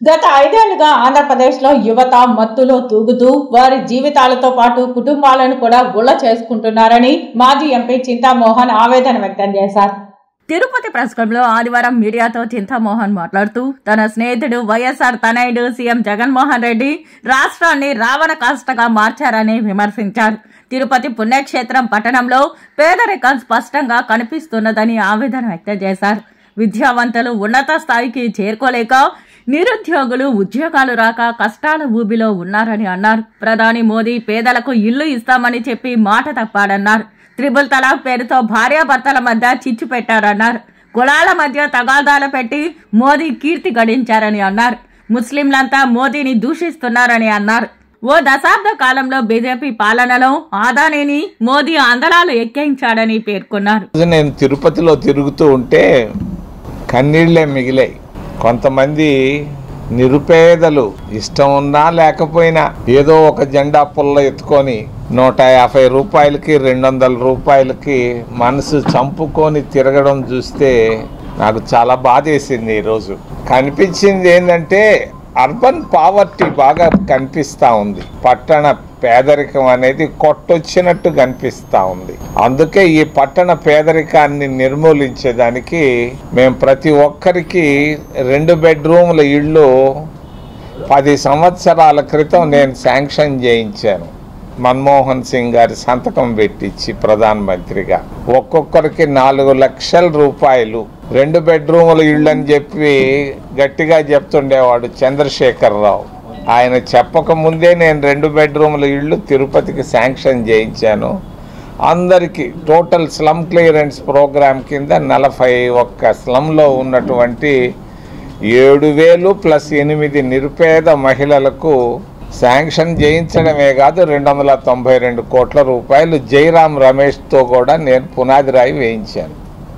గత 5 ఏళ్లుగా ఆంధ్రప్రదేశ్లో యువత మత్తులో తూగుతూ వారి జీవితాలతో పాటు కుటుంబాలను కూడా గుల్ల చేసుకుంటున్నారని మాజీ ఎంపీ చింతామోహన్ ఆవేదన వ్యక్తం చేశారు. తిరుపతి ప్రెస్ క్లబ్లో ఆదివారం మీడియాతో చింతామోహన్ మాట్లాడుతూ తన స్నేహితుడు వైఎస్ఆర్ తనయుడు సీఎం జగన్మోహన్ రెడ్డి రాష్ట్రాన్ని రావణ కాష్టగా మార్చారని విమర్శించారు. తిరుపతి పుణ్యక్షేత్రం పట్టణంలో పేదరికం స్పష్టంగా కనిపిస్తున్నదని ఆవేదన వ్యక్తం చేశారు. విద్యావంతులు ఉన్నత స్థాయికి చేరుకోలేక నిరుద్యోగులు ఉద్యోగాలు రాక కష్టాల ఊబిలో ఉన్నారని అన్నారు. ప్రధాని మోదీ పేదలకు ఇల్లు ఇస్తామని చెప్పి మాట తప్పాడన్నారు. త్రిబుల్ తలాక్ పేరుతో భార్యాభర్తల మధ్య చిచ్చు పెట్టారన్నారు. కులాల మధ్య తగాదాలు పెట్టి మోదీ కీర్తి గడించారని అన్నారు. ముస్లింలంతా మోదీని దూషిస్తున్నారని అన్నారు. ఓ దశాబ్ద కాలంలో బీజేపీ పాలనలో ఆదానిని మోదీ ఆందోళనలు ఎక్కించాడని పేర్కొన్నారు. నేను తిరుపతిలో తిరుగుతూ ఉంటే కన్నీళ్లే మిగిలాయి. కొంతమంది నిరుపేదలు ఇష్టం ఉన్నా లేకపోయినా ఏదో ఒక జెండా పుల్ల ఎత్తుకొని 150 రూపాయలకి 200 రూపాయలకి మనసు చంపుకొని తిరగడం చూస్తే నాకు చాలా బాధేసింది. ఈరోజు కనిపించింది ఏంటంటే అర్బన్ పావర్టీ బాగా కనిపిస్తూ ఉంది. పట్టణ పేదరికం అనేది కొట్టొచ్చినట్టు కనిపిస్తూ ఉంది. అందుకే ఈ పట్టణ పేదరికాన్ని నిర్మూలించేదానికి మేము ప్రతి ఒక్కరికి 2 బెడ్రూముల ఇళ్ళు 10 సంవత్సరాల క్రితం నేను శాంక్షన్ చేయించాను. మన్మోహన్ సింగ్ గారి సంతకం పెట్టించి ప్రధానమంత్రిగా ఒక్కొక్కరికి 4 లక్షల రూపాయలు 2 బెడ్రూముల ఇళ్ళు అని చెప్పి గట్టిగా చెప్తుండేవాడు చంద్రశేఖరరావు. ఆయన చెప్పకముందే నేను 2 బెడ్రూముల ఇళ్ళు తిరుపతికి శాంక్షన్ చేయించాను. అందరికీ టోటల్ స్లమ్ క్లియరెన్స్ ప్రోగ్రామ్ కింద 41 స్లమ్లో ఉన్నటువంటి 7,000 + 8 నిరుపేద మహిళలకు శాంక్షన్ చేయించడమే కాదు 292 కోట్ల రూపాయలు జైరాం రమేష్తో కూడా నేను పునాది రాయి వేయించాను.